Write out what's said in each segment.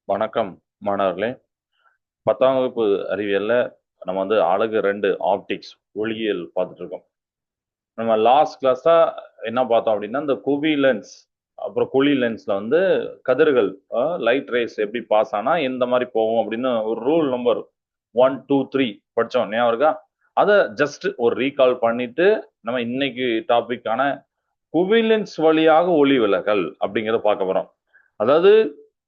வணக்கம் மாணவர்களே. 10ஆம் வகுப்பு அறிவியல்ல நம்ம வந்து அலகு 2 ஆப்டிக்ஸ் ஒளியியல் பார்த்துட்டு இருக்கோம். நம்ம லாஸ்ட் கிளாஸா என்ன பார்த்தோம் அப்படின்னா, இந்த குவி லென்ஸ் அப்புறம் குழி லென்ஸ்ல வந்து கதிர்கள் லைட் ரேஸ் எப்படி பாஸ் ஆனா எந்த மாதிரி போகும் அப்படின்னு ஒரு ரூல் நம்பர் 1, 2, 3 படிச்சோம். ஞாபகம் இருக்கா? அதை ஜஸ்ட் ஒரு ரீகால் பண்ணிட்டு நம்ம இன்னைக்கு டாபிக்கான குவி லென்ஸ் வழியாக ஒளி விலகல் அப்படிங்கிறத பார்க்க போறோம். அதாவது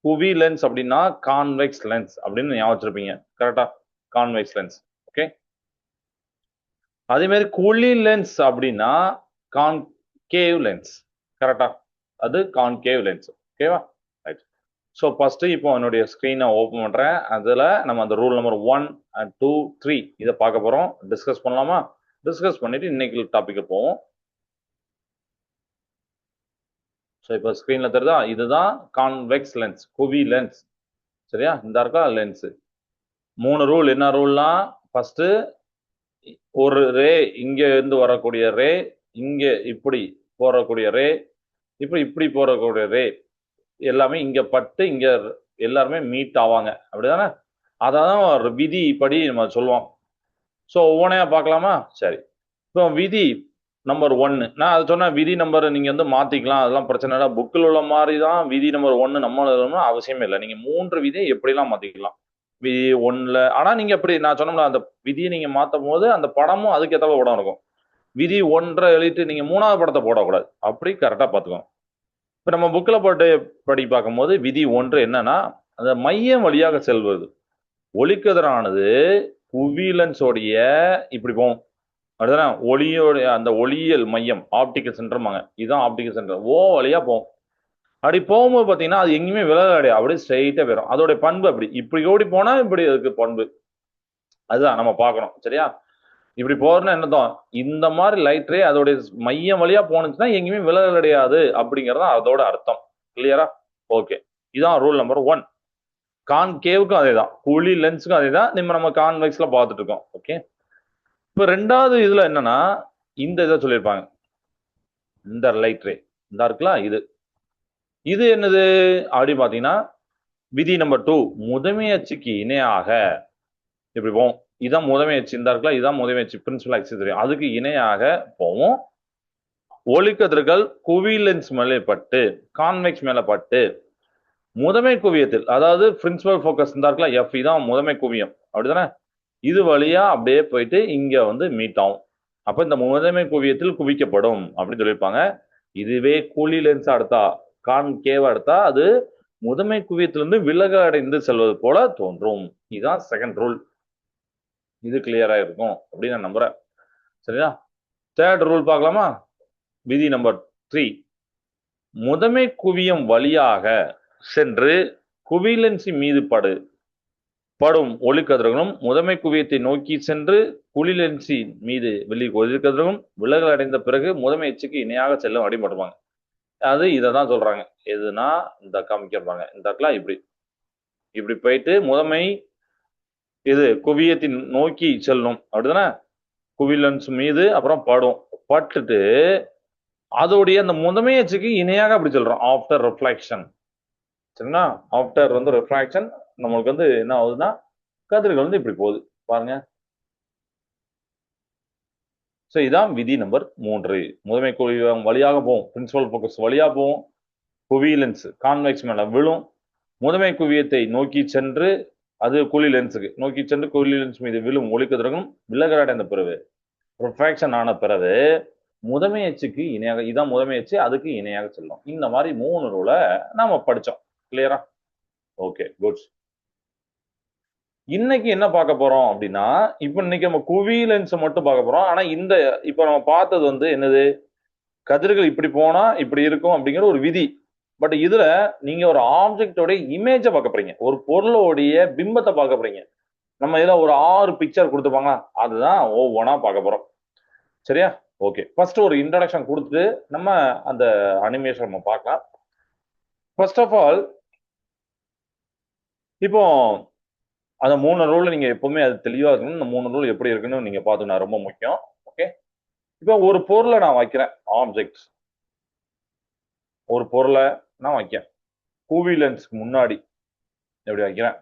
குவி லென்ஸ் அப்படின்னா கான்வெக்ஸ் லென்ஸ் அப்படின்னு ஞாபகம் வச்சிருப்பீங்க. கரெக்டா? Convex lens. ஓகே. அதே மாதிரி குழி லென்ஸ் அப்படின்னா கான்கேவ் லென்ஸ். கரெக்டா? அது கான்கேவ் லென்ஸ். ஓகேவா? ரைட். ஸோ ஃபர்ஸ்ட் இப்போ என்னுடைய ஸ்க்ரீனை ஓப்பன் பண்றேன். அதுல நம்ம அந்த ரூல் நம்பர் 1 and 2, 3 இதை பார்க்க போறோம். டிஸ்கஸ் பண்ணலாமா? டிஸ்கஸ் பண்ணிட்டு இன்னைக்கு டாபிக் போவோம். ஸோ இப்போ ஸ்க்ரீன்ல தெரியுதா? இதுதான் கான்வெக்ஸ் லென்ஸ், குவி லென்ஸ். சரியா? இந்த இருக்கா லென்ஸ். 3 ரூல். என்ன ரூல்லாம்? ஃபர்ஸ்ட் ஒரு ரே இங்க இருந்து வரக்கூடிய ரே, இங்க இப்படி போறக்கூடிய ரே, இப்படி இப்படி போறக்கூடிய ரே எல்லாமே இங்க பட்டு இங்க எல்லாருமே மீட் ஆவாங்க. அப்படிதானே? அதான் விதி படி நம்ம சொல்லுவோம். ஸோ ஒவ்வொன்றையா பார்க்கலாமா? சரி. இப்போ விதி நம்பர் 1. நான் அது சொன்ன விதி நம்பர் நீங்க வந்து மாத்திக்கலாம், அதெல்லாம் பிரச்சனை இல்லை. புக்கில் உள்ள மாதிரி தான் விதி நம்பர் 1 நம்ம எழுதணும்னு அவசியமே இல்லை. நீங்க 3 விதியை எப்படிலாம் மாத்திக்கலாம். விதி 1ல ஆனா நீங்க எப்படி நான் சொன்னோம்ல, அந்த விதியை நீங்க மாத்தும் போது அந்த படமும் அதுக்கு ஏற்ற படம் இருக்கும். விதி 1 எழுதிட்டு நீங்க 3வது படத்தை போடக்கூடாது. அப்படி கரெக்டா பாத்துக்கோங்க. இப்ப நம்ம புக்கில் போட்டு படி பார்க்கும்போது விதி 1 என்னன்னா, அந்த மையம் வழியாக செல்வது. ஒளிக்கதிரானது குவிலன்ஸோடைய இப்படி போகும். அப்படிதானே? ஒளியோடைய அந்த ஒளியியல் மையம் ஆப்டிக்கல் சென்டர்மாங்க. இதுதான் ஆப்டிக்கல் சென்டர். ஓ வழியா போகும். அப்படி போகும்போது பாத்தீங்கன்னா அது எங்கேயுமே விலகல் அடையாது. அப்படியே ஸ்ட்ரைட்டா போயிடும். அதோட பண்பு அப்படி. இப்படி ஓடி போனா இப்படி இருக்கு பண்பு. அதுதான் நம்ம பார்க்கணும். சரியா? இப்படி போறதுன்னா என்னதான்? இந்த மாதிரி லைட் ரே அதோட மையம் வழியா போனுச்சுன்னா எங்கேயுமே விலகல் அடையாது அப்படிங்கறது அதோட அர்த்தம். கிளியரா? ஓகே. இதான் ரூல் நம்பர் 1. கான்கேவுக்கும் அதேதான், குழி லென்ஸுக்கும் அதேதான். நம்ம கான்வெக்ஸ்ல பார்த்துட்டு இருக்கோம். ஓகே. இப்ப 2வது இதுல என்னன்னா, இந்த இதை சொல்லியிருப்பாங்க. இந்த லைட் ரே இந்த இருக்குல்ல, இது இது என்னது அப்படி பாத்தீங்கன்னா, விதி நம்பர் 2 முதன்மை அச்சுக்கு இணையாக இப்படி போவோம். இதான் முதன்மை அச்சு. இந்த இருக்குல்ல, இதான் முதன்மை அச்சு, பிரின்சிபல் ஆக்சிஸ் தெரியும். அதுக்கு இணையாக போவோம். ஒளிக்கதிர்கள் குவி லென்ஸ் மேலே பட்டு கான்வெக்ஸ் மேல பட்டு முதன்மை குவியத்தில், அதாவது பிரின்சிபல் போக்கஸ் இந்த இருக்குல்ல, எஃப், இதான் முதன்மை குவியம். அப்படிதானே? இது வழியா அப்படியே போயிட்டு இங்க வந்து மீட் ஆகும். அப்ப இந்த முதன்மை குவியத்தில் குவிக்கப்படும் அப்படின்னு சொல்லியிருப்பாங்க. இதுவே குழி லென்ஸ் எடுத்தா, கான்கேவ் எடுத்தா அது முதன்மை குவியத்திலிருந்து விலக அடைந்து செல்வது போல தோன்றும். இதுதான் செகண்ட் ரூல். இது கிளியரா இருக்கும் அப்படின்னு நான் நம்புறேன். சரியா? தேர்ட் ரூல் பார்க்கலாமா? விதி நம்பர் 3. முதன்மை குவியம் வழியாக சென்று குவிலென்ஸின் மீது படும் ஒளிக்கதிர்களும் முதன்மை குவியத்தை நோக்கி சென்று குளிலென்ஸின் மீது ஒளிக்கதிர்களும் விலகல் அடைந்த பிறகு முதன்மை அச்சுக்கு இணையாக செல்லும் அடிபடுவாங்க. அது இதை தான் சொல்றாங்க. எதுனா இந்த காமிக்கிறாங்க. இந்த இடத்துல இப்படி இப்படி போயிட்டு முதன்மை இது குவியத்தின் நோக்கி செல்லும். அப்படிதானே? குவிலன்ஸ் மீது அப்புறம் பட்டுட்டு அதோடைய அந்த முதன்மை அச்சுக்கு இணையாக அப்படி சொல்றோம். After reflection. சரிங்களா? ஆஃப்டர் வந்து ரிஃப்ராக்ஷன் நம்மளுக்கு வந்து என்ன ஆகுதுன்னா கதிர்கள் வந்து இப்படி போகுது பாருங்க. ஸோ இதான் விதி நம்பர் 3. முதன்மை குவியம் வழியாக போகும், பிரின்சிபல் போக்கஸ் வழியா போகும், குவிலென்ஸ் கான்வெக்ஸ் மேல விழும், முதன்மை குவியத்தை நோக்கி சென்று அது குழி லென்ஸுக்கு நோக்கி சென்று குழி லென்ஸ் மீது விழும் ஒளிக்கதிர்களும் விலகல் அடைந்த பிறகு ரிஃப்ராக்ஷன் ஆன பிறகு முதன்மை அச்சுக்கு இணையாக, இதான் முதன்மை அச்சு, அதுக்கு இணையாக செல்லும். இந்த மாதிரி 3 ரூலை நாம படிச்சோம். கிளியரா? Okay, good. இன்னைக்கு என்ன பார்க்க போறோம் அப்படின்னா, இப்ப இன்னைக்கு நம்ம குவி லென்ஸ் மட்டும் பார்க்க போறோம். ஆனா இந்த இப்ப நம்ம பார்த்தது வந்து என்னது? கதிர்கள் இப்படி போனா இப்படி இருக்கும் அப்படிங்கிற ஒரு விதி. பட் இதுல நீங்க ஒரு ஆப்ஜெக்டோட இமேஜ பார்க்க போறீங்க, ஒரு பொருளோடைய பிம்பத்தை பார்க்க போறீங்க. நம்ம இதுல ஒரு 6 பிக்சர் கொடுத்துப்பாங்க, அதுதான் ஒவ்வொன்றா பார்க்க போறோம். சரியா? ஓகே. ஃபர்ஸ்ட் ஒரு இன்ட்ரோடக்ஷன் கொடுத்துட்டு நம்ம அந்த அனிமேஷன் நம்ம பார்க்கலாம். ஃபர்ஸ்ட் ஆஃப் ஆல் இப்போ அந்த 3 ரூல் நீங்க எப்பவுமே அது தெளிவா இருக்கணும். இந்த 3 ரூல் எப்படி இருக்குன்னு நீங்க பார்த்துக்கணும், ரொம்ப முக்கியம். ஓகே. இப்போ ஒரு பொருளை நான் வைக்கிறேன். ஆப்ஜெக்ட் ஒரு பொருளை நான் வைக்கிறேன் குவி லென்ஸ்க்கு முன்னாடி. எப்படி வைக்கிறேன்.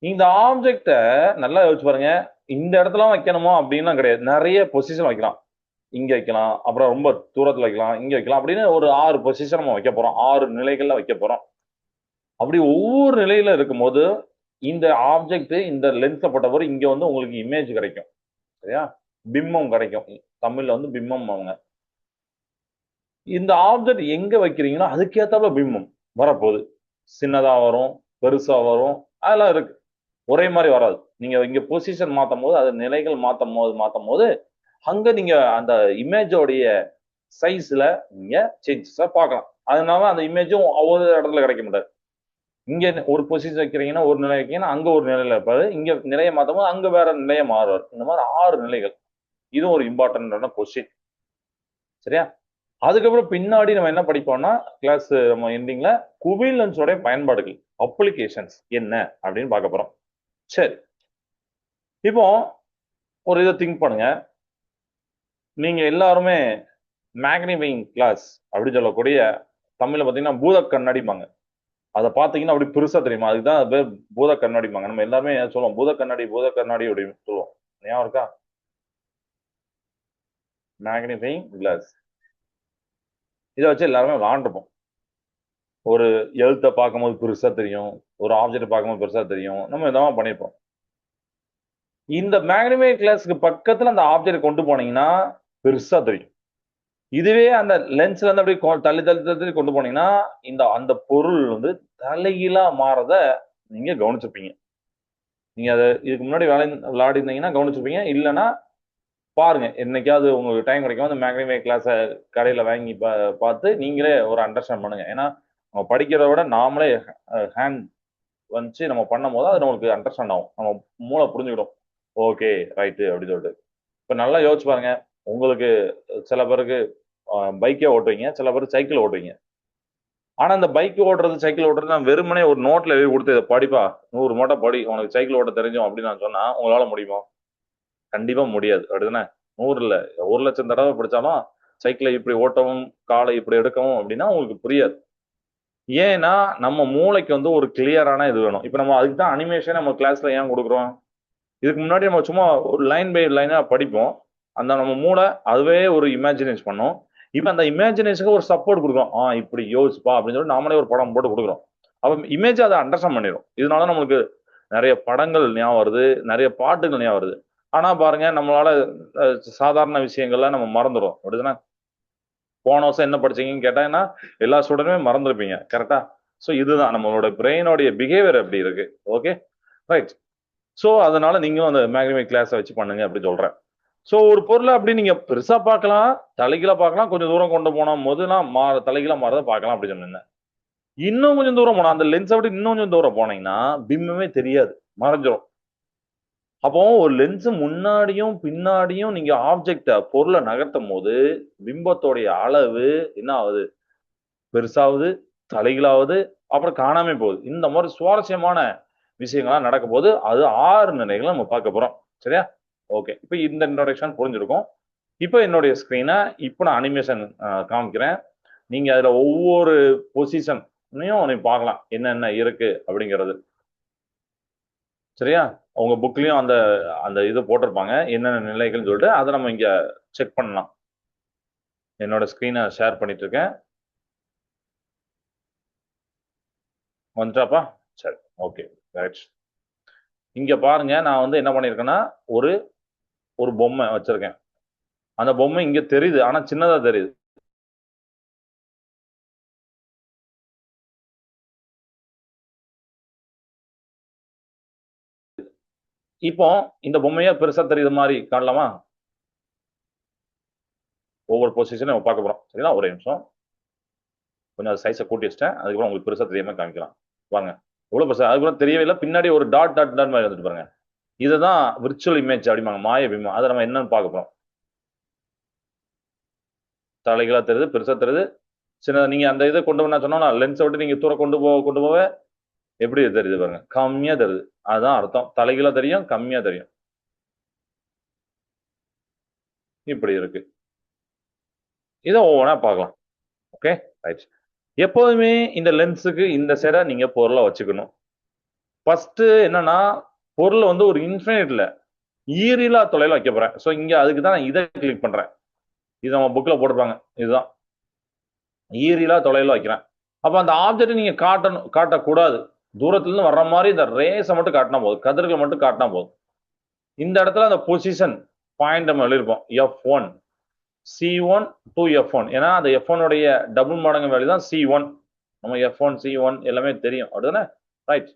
இந்த ஆப்ஜெக்ட நல்லா யோசிச்சு பாருங்க. இந்த இடத்துல வைக்கணுமோ அப்படின்லாம் கிடையாது. நிறைய பொசிஷன் வைக்கலாம். இங்க வைக்கலாம், அப்புறம் ரொம்ப தூரத்துல வைக்கலாம், இங்க வைக்கலாம் அப்படின்னு ஒரு 6 பொசிஷன் நம்ம வைக்க போறோம். 6 நிலைகள்ல வைக்க போறோம். அப்படி ஒவ்வொரு நிலையில இருக்கும்போது இந்த ஆப்ஜெக்ட் இந்த லென்ஸ்ல போட்டபோது இங்க வந்து உங்களுக்கு இமேஜ் கிடைக்கும். சரியா? பிம்பம் கிடைக்கும். தமிழ்ல வந்து பிம்பம் அவங்க. இந்த ஆப்ஜெக்ட் எங்க வைக்கிறீங்களோ அதுக்கேத்தாப்புல பிம்பம் வரப்போகுது. சின்னதா வரும், பெருசா வரும், அதெல்லாம் இருக்கு. ஒரே மாதிரி வராது. நீங்க இங்க பொசிஷன் மாத்தும் போது, அது நிலைகள் மாத்தும் போது அங்க நீங்க அந்த இமேஜோடைய சைஸ்ல நீங்க சேஞ்சஸ பார்க்கலாம். அதனால அந்த இமேஜும் ஒவ்வொரு இடத்துல கிடைக்க மாட்டாது. இங்க ஒரு பொசிஷன் வைக்கிறீங்கன்னா ஒரு நிலை வைக்கீங்கன்னா அங்க ஒரு நிலையில இருப்பாரு. இங்க நிலையை மாத்தும் போது அங்க வேற நிலையை மாறுவார். இந்த மாதிரி 6 நிலைகள். இது ஒரு இம்பார்ட்டன்டான கொஸ்டின். சரியா? அதுக்கப்புறம் பின்னாடி நம்ம என்ன படிப்போம்னா கிளாஸ் நம்ம எண்டிங்ல குவிலன்ஸோட பயன்பாடுகள் அப்ளிகேஷன்ஸ் என்ன அப்படின்னு பார்க்க போறோம். சரி, இப்போ ஒரு இதை திங்க் பண்ணுங்க. நீங்க எல்லாருமே மேக்னிஃபைங் கிளாஸ் அப்படின்னு சொல்லக்கூடிய தமிழ்ல பாத்தீங்கன்னா பூத கண்ணாடிப்பாங்க. அதை பாத்தீங்கன்னா அப்படி பெருசா தெரியுமா? அதுதான் அது பேர் பூத கண்ணாடிப்பாங்க. நம்ம எல்லாருமே சொல்லுவோம் பூத கண்ணாடி பூத கண்ணாடி அப்படின்னு சொல்லுவோம். ஞாபகம் இருக்கா? மேக்னிஃபைங் கிளாஸ் இதை வச்சு எல்லாருமே விளாண்டுருப்போம். ஒரு எழுத்தை பார்க்கும்போது பெருசா தெரியும், ஒரு ஆப்ஜெக்ட் பார்க்கும்போது பெருசா தெரியும். நம்ம இதெல்லாம் பண்ணியிருப்போம். இந்த மேக்னிஃபை கிளாஸ்க்கு பக்கத்துல அந்த ஆப்ஜெக்ட் கொண்டு போனீங்கன்னா பெருசா தெரியும். இதுவே அந்த லென்ஸ்ல இருந்து அப்படியே தள்ளி தள்ளி தள்ளி கொண்டு போனீங்கன்னா இந்த அந்த பொருள் வந்து தலைகீழா மாறத நீங்க கவனிச்சிருப்பீங்க. நீங்க அதை இதுக்கு முன்னாடி விளையாடி இருந்தீங்கன்னா கவனிச்சிருப்பீங்க. இல்லைன்னா பாருங்க, என்னைக்காவது உங்களுக்கு டைம் கிடைக்கும் அந்த மேக்னிஃபை கிளாஸை கடையில வாங்கி பார்த்து நீங்களே ஒரு அண்டர்ஸ்டாண்ட் பண்ணுங்க. ஏன்னா நம்ம படிக்கிறத விட நாமளே ஹேண்ட் வந்துச்சு நம்ம பண்ணும் போது அது நம்மளுக்கு அண்டர்ஸ்டாண்ட் ஆகும். நம்ம மூளை புரிஞ்சுக்கிடும். ஓகே ரைட்டு அப்படின்னு சொல்லிட்டு. இப்ப நல்லா யோசிச்சு பாருங்க. உங்களுக்கு சில பேருக்கு பைக்கே ஓட்டுவீங்க, சில பேர் சைக்கிள் ஓட்டுவீங்க. ஆனா இந்த பைக் ஓட்டுறது சைக்கிள் ஓட்டுறது நான் வெறுமனே ஒரு நோட்ல எழுதி கொடுத்து இதை படிப்பா 100 மூட்டை படி உனக்கு சைக்கிள் ஓட்ட தெரிஞ்சோம் அப்படின்னு நான் சொன்னா உங்களால முடியுமா? கண்டிப்பா முடியாது. அப்படிதானே? 100 இல்ல 1,00,000 தடவை படிச்சாலும் சைக்கிளை இப்படி ஓட்டவும் காலை இப்படி எடுக்கவும் அப்படின்னா உங்களுக்கு புரியாது. ஏன்னா நம்ம மூளைக்கு வந்து ஒரு கிளியரான இது வேணும். இப்ப நம்ம அதுக்கு தான் அனிமேஷன் நம்ம கிளாஸ்ல ஏன் கொடுக்குறோம்? இதுக்கு முன்னாடி நம்ம சும்மா ஒரு லைன் பை லைனா படிப்போம். அந்த நம்ம மூளை அதுவே ஒரு இமேஜினேஷன் பண்ணும். இப்ப அந்த இமேஜினேஷனுக்கு ஒரு சப்போர்ட் கொடுக்குறோம். இப்படி யோசிப்பா அப்படின்னு சொல்லி நாமளே ஒரு படம் போட்டு கொடுக்குறோம். அப்ப இமேஜ் அதை அண்டர்ஸ்டாண்ட் பண்ணிடும். இதனால நம்மளுக்கு நிறைய படங்கள் ஞாபகம் வருது, நிறைய பாட்டுகள் ஞாபகம் வருது. ஆனா பாருங்க நம்மளால சாதாரண விஷயங்கள்ல நம்ம மறந்துடும். அப்படிதானே? போன வருஷம் என்ன படிச்சீங்கன்னு கேட்டாங்கன்னா எல்லா ஸ்டூடெண்ட்டுமே மறந்துருப்பீங்க. கரெக்டா? ஸோ இதுதான் நம்மளோட பிரெயினோடைய பிஹேவியர் அப்படி இருக்கு. Okay right. ஸோ அதனால நீங்களும் அந்த மேக்னிஃபை கிளாஸை வச்சு பண்ணுங்க அப்படி சொல்றேன். ஸோ ஒரு பொருளை அப்படி நீங்க பெருசா பார்க்கலாம், தலைகீழா பார்க்கலாம், கொஞ்சம் தூரம் கொண்டு போன போதுலாம் தலைகீழா மாறதை பார்க்கலாம் அப்படி சொன்னேன். இன்னும் கொஞ்சம் தூரம் போனா அந்த லென்ஸை விட்டு இன்னும் கொஞ்சம் தூரம் போனீங்கன்னா பிம்பமே தெரியாது, மறைஞ்சிரும். அப்போ ஒரு லென்ஸ் முன்னாடியும் பின்னாடியும் நீங்க ஆப்ஜெக்ட பொருளை நகர்த்தும் போது பிம்பத்தோடைய அளவு என்ன ஆகுது? பெருசாவது, தலைகீழாவது, அப்புறம் காணாம போகுது. இந்த மாதிரி சுவாரஸ்யமான விஷயங்கள்லாம் நடக்கும் போது அது 6 நிலைகளை நம்ம பார்க்க போறோம். சரியா? ஓகே. இப்போ இந்த இன்ட்ரோடக்ஷன் புரிஞ்சிருக்கும். இப்போ என்னுடைய ஸ்கிரீனை இப்போ நான் அனிமேஷன் காமிக்கிறேன். நீங்க அதுல ஒவ்வொரு பொசிஷனையும் நீ பார்க்கலாம் என்னென்ன இருக்கு அப்படிங்கிறது. சரியா? உங்க புக்லயும் அந்த அந்த இது போட்டிருப்பாங்க என்னென்ன நிலைகள்னு சொல்லிட்டு அதை நம்ம இங்க செக் பண்ணலாம். என்னோட ஸ்கிரீனை ஷேர் பண்ணிட்டு இருக்கேன். வந்துட்டாப்பா? சரி, ஓகே ரைட். இங்க பாருங்க, நான் வந்து என்ன பண்ணிருக்கேன்னா ஒரு ஒரு பொம்மை வச்சிருக்கேன். அந்த பொம்மை இங்க தெரியுது, ஆனா சின்னதா தெரியுது. இப்போ இந்த பொம்மையா பெருசா தெரியுது மாதிரி காணலாமா? ஒவ்வொரு பொசிஷனும் நம்ம பார்க்க போறோம். சரிங்களா? ஒரே நிமிஷம். கொஞ்சம் சைஸை கூட்டி வச்சிட்டேன். அதுக்கப்புறம் உங்களுக்கு பெருசா தெரியாம காமிக்கலாம். பாருங்க எவ்வளவு பெருசா, அதுக்கப்புறம் தெரியவே இல்லை. பின்னாடி ஒரு டாட் டாட் டாட் மாதிரி வந்துட்டு பாருங்க. இதுதான் விர்ச்சுவல் இமேஜ் அப்படிம்பாங்க, மாய பிம்பம். அதை நம்ம என்னன்னு பார்க்க போறோம். தலைகளா தெரியுது, பெருசா தெரியுது, சின்ன. நீங்க அந்த இதை கொண்டு வந்தா சொன்னா லென்ஸை விட்டு நீங்க தூரம் கொண்டு போக எப்படி தெரியுது பாருங்க, கம்மியா தெரியுது. அதுதான் அர்த்தம். தலைகீழா தெரியும், கம்மியா தெரியும். இப்படி இருக்கு. இதை ஒவ்வொன்றா பார்க்கலாம். Okay right. எப்போதுமே இந்த லென்ஸுக்கு இந்த சைடா நீங்க பொருளை வச்சுக்கணும். ஃபர்ஸ்ட் என்னன்னா பொருள் வந்து ஒரு இன்ஃபினிட்ல ஈரிலா தொலைவில் வைக்க போறேன். ஸோ இங்க அதுக்கு தான் நான் இதை கிளிக் பண்றேன். இது நம்ம புக்ல போட்டிருப்பாங்க. இதுதான் ஈரிலா தொலைவில் வைக்கிறேன். அப்ப அந்த ஆப்ஜெக்ட் நீங்க காட்டக்கூடாது. தூரத்துல இருந்து வர்ற மாதிரி இந்த ரேஸை மட்டும் காட்டினா போதும், கதிர்கள் மட்டும் காட்டினா போதும். இந்த இடத்துல அந்த பொசிஷன் பாயிண்ட் நம்ம எழுதிருப்போம் F1 C1 to F1. ஏன்னா அந்த F1 உடைய டபுள் மடங்கு வேல்யூ தான் C1. நம்ம F1 C1 எல்லாமே தெரியும் அப்படிதானே, ரைட்?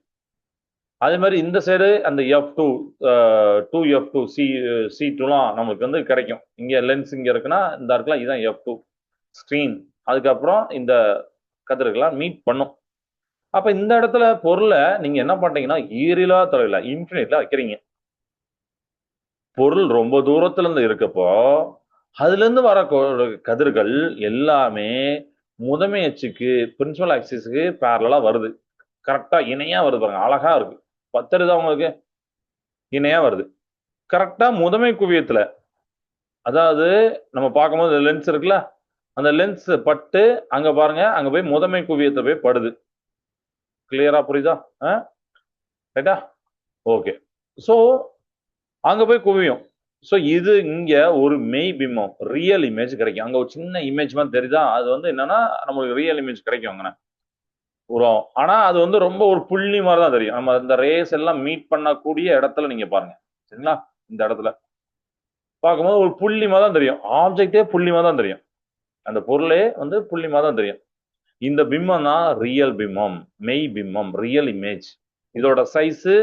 அதே மாதிரி இந்த சைடு அந்த F2 2F2 C2லாம் நமக்கு வந்து கிடைக்கும். இங்க லென்ஸ் இங்க இருக்குன்னா இந்த இருக்கலாம், இதுதான் F2 ஸ்கிரீன். அதுக்கப்புறம் இந்த கதிர்கள்லாம் மீட் பண்ணும். அப்ப இந்த இடத்துல பொருளை நீங்க என்ன பண்றீங்கன்னா ஈரிலா தொலைவில் இன்ஃபினிட்ல வைக்கிறீங்க. பொருள் ரொம்ப தூரத்துல இருந்து இருக்கப்போ அதுல இருந்து வர கதிர்கள் எல்லாமே முதன்மை அச்சுக்கு பிரின்சிபல் ஆக்சிஸுக்கு பேரலா வருது. கரெக்டா இணையா வருது பாருங்க, அழகா இருக்கு. பத்தருதா உங்களுக்கு? இணையா வருது கரெக்டா முதன்மை குவியத்துல. அதாவது நம்ம பார்க்கும்போது லென்ஸ் இருக்குல்ல, அந்த லென்ஸ் பட்டு அங்க பாருங்க, அங்க போய் முதன்மை குவியத்தை போய் படுது. கிளியரா புரியுதா? ரைட்டா? ஓகே. சோ அங்க போய் குவியும். ஸோ இது இங்க ஒரு மெய் பிம்பம், ரியல் இமேஜ் கிடைக்கும். அங்க ஒரு சின்ன இமேஜ் மாதிரி தெரியுதா, அது வந்து என்னன்னா நம்மளுக்கு ரியல் இமேஜ் கிடைக்கும் அங்கே வரும். ஆனா அது வந்து ரொம்ப ஒரு புள்ளி மாதிரி தான் தெரியும். நம்ம இந்த ரேஸ் எல்லாம் மீட் பண்ணக்கூடிய இடத்துல நீங்க பாருங்க, சரிங்களா? இந்த இடத்துல பார்க்கும்போது ஒரு புள்ளி மாதிரி தான் தெரியும். ஆப்ஜெக்டே புள்ளி மாதிரி தான் தெரியும். அந்த பொருளே வந்து புள்ளி மாதிரி தான் தெரியும். இந்த பிம்பம் தான் ரியல் பிம்பம், மெய் பிம்பம், ரியல் இமேஜ். இதோட சைஸு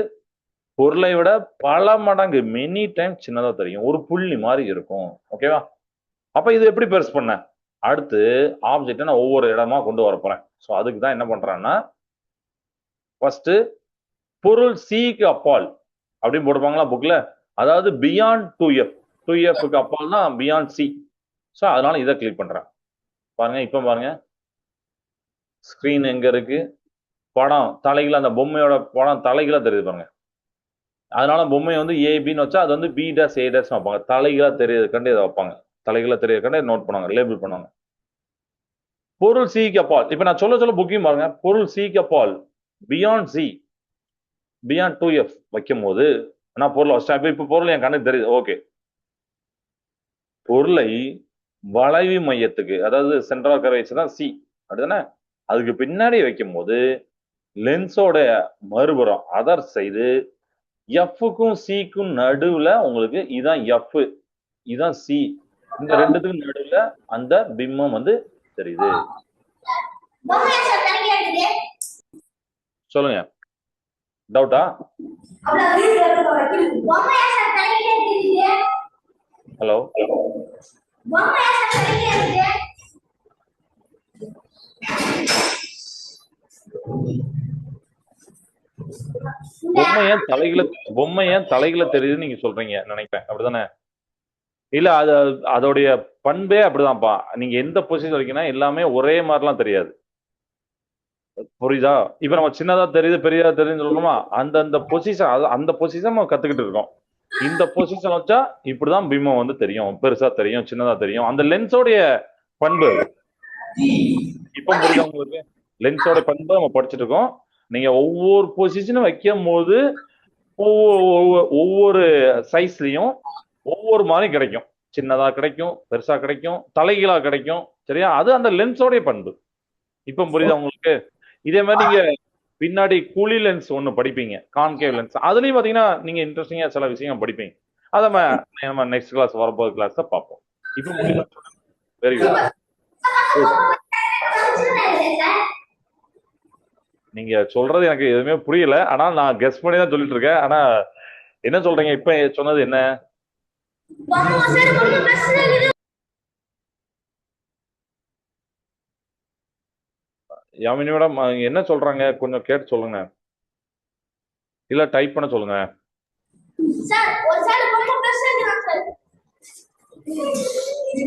பொருளை விட பல மடங்கு மெனி டைம் சின்னதா தெரியும், ஒரு புள்ளி மாதிரி இருக்கும். ஓகேவா? அப்ப இது எப்படி பெருசு பண்ண? அடுத்து ஆப்ஜெக்டை நான் ஒவ்வொரு இடமா கொண்டு வர போறேன். ஸோ அதுக்கு தான் என்ன பண்றேன்னா ஃபர்ஸ்ட் பொருள் சிக்கு அப்பால் அப்படின்னு போட்டுப்பாங்களா புக்ல, அதாவது பியாண்ட் 2F, 2Fக்கு அப்பால் தான் பியாண்ட் சி. ஸோ அதனால இதை கிளிக் பண்றேன். பாருங்க, இப்ப பாருங்க ஸ்கிரீன் எங்க இருக்கு, படம் தலைகளை, அந்த பொம்மையோட படம் தலைகளா தெரியுது பாருங்க. அதனால பொம்மையை வந்து ஏபின்னு வச்சா அது வந்து பி டேஸ் ஏ டேஸ் வைப்பாங்க. தலைகளா தெரியுது கண்டு இதை வைப்பாங்க, தலைகளா தெரிய கண்டு நோட் பண்ணுவாங்க, லேபிள் பண்ணுவாங்க. பொருள் சிக்கு அப்பால், இப்ப நான் சொல்ல புக்கையும் பாருங்க, பொருள் சிக்கு அப்பால் பியாண்ட் சி, பியாண்ட் 2F வைக்கும் போது நான் பொருளை வச்சிட்டேன். இப்ப பொருள் என் கண்ணுக்கு தெரியுது. ஓகே. பொருளை வளைவு மையத்துக்கு, அதாவது சென்ட்ரல் கர்வேச்சர் தான் சி அப்படிதானே, அதுக்கு பின்னாடி வைக்கும் போது லென்ஸோட மறுபுறம் அதர் சைடு எஃப்க்கும் சிக்கும் நடுவுல உங்களுக்கு இதான் எஃப், இதான் சி, இந்த ரெண்டுத்துக்கும் நடுவுல அந்த பிம்பம் வந்து தெரியுது. சொல்லுங்க, டவுட்டா? ஹலோ, பொம்மை ஏன் தலைகளை தெரியுதுன்னு நீங்க சொல்றீங்க நினைப்பேன், அப்படிதானே? இல்ல, அது அதோடைய பண்பே அப்படிதான்ப்பா. நீங்க எந்த பொசிஷன் வைக்கணும் எல்லாமே ஒரே மாதிரிலாம் தெரியாது, புரியுதா? இப்ப நம்ம சின்னதா தெரியுது பெரியதா தெரியுதுன்னு சொல்லணுமா, அந்த பொசிஷன், அந்த பொசிஷன் நம்ம கத்துக்கிட்டு இருக்கோம். இந்த பொசிஷன் வச்சா இப்படிதான் பிம்பம் வந்து தெரியும், பெருசா தெரியும், சின்னதா தெரியும். அந்த லென்ஸோடைய பண்பு. இப்ப புரியுதா உங்களுக்கு? லென்ஸோட பண்பு நம்ம படிச்சுட்டு இருக்கோம். நீங்க ஒவ்வொரு பொசிஷனும் வைக்கும் போது ஒவ்வொரு சைஸ்லயும் ஒவ்வொரு மாதிரி கிடைக்கும். சின்னதா கிடைக்கும், பெருசா கிடைக்கும், தலைகீழா கிடைக்கும். சரியா? அது அந்த லென்ஸோடைய பண்பு. இப்ப புரியுதா உங்களுக்கு? இதே மாதிரி நீங்க பின்னாடி குழி லென்ஸ் ஒண்ணு படிப்பீங்க, கான்கேவ் லென்ஸ். அதுலயும் பாத்தீங்கன்னா நீங்க இன்ட்ரெஸ்டிங்கா சில விஷயம் படிப்பீங்க. அதை நம்ம நெக்ஸ்ட் கிளாஸ் வரப்போது கிளாஸ் தான் பார்ப்போம். இப்ப வெரி குட். நீங்க சொல்றது எனக்கு எதுவுமே புரியல, ஆனா நான் கெஸ் பண்ணி தான் சொல்லிட்டு இருக்கேன். ஆனா என்ன சொல்றீங்க இப்ப சொன்னது என்ன? யாமினி மேடம் என்ன சொல்றாங்க கொஞ்சம் கேட்டு சொல்லுங்க, இல்ல டைப் பண்ண சொல்லுங்க.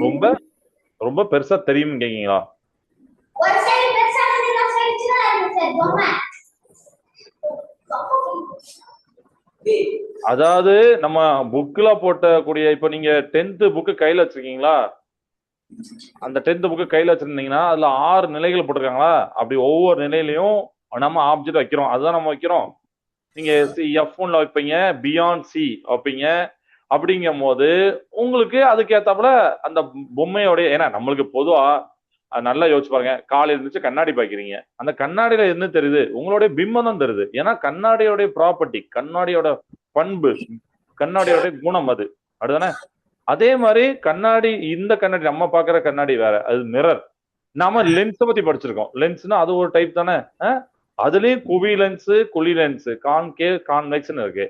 ரொம்ப ரொம்ப பெருசா தெரியும் கேக்கீங்களா? அதாவது நம்ம புக்ல போட்டக்கூடிய, இப்ப நீங்க 10th புக்கு கையில வச்சிருக்கீங்களா? அந்த 10th புக்கு கையில வச்சிருந்தீங்கன்னா அதுல 6 நிலைகள் போட்டிருக்காங்களா? அப்படி ஒவ்வொரு நிலையிலையும் நம்ம ஆப்ஜெக்ட் வைக்கிறோம், அதுதான் நம்ம வைக்கிறோம். நீங்க F1ல வைப்பீங்க, பியாண்ட் சி வைப்பீங்க. அப்படிங்கும் போது உங்களுக்கு அதுக்கு ஏத்தாப்புல அந்த பொம்மையோட, ஏன்னா நம்மளுக்கு பொதுவா நல்லா யோசிச்சு பாருங்க. காலையில இருந்துச்சு கண்ணாடி பாக்கிறீங்க, அந்த கண்ணாடியில என்ன தெரியுது? உங்களுடைய பிம்பம் தான் தெரியுது. ஏன்னா கண்ணாடியோட ப்ராப்பர்ட்டி, கண்ணாடியோட பண்பு, கண்ணாடியோட குணம் அது. அப்படிதானே? அதே மாதிரி கண்ணாடி, இந்த கண்ணாடி நம்ம பாக்குற கண்ணாடி வேற, அது மிரர். நாம லென்ஸ் பத்தி படிச்சிருக்கோம். லென்ஸ்னா அது ஒரு டைப் தானே. அதுலயும் குவி லென்ஸ், குழி லென்ஸ், கான்கேவ், கான்வெக்ஸ்னு இருக்கு.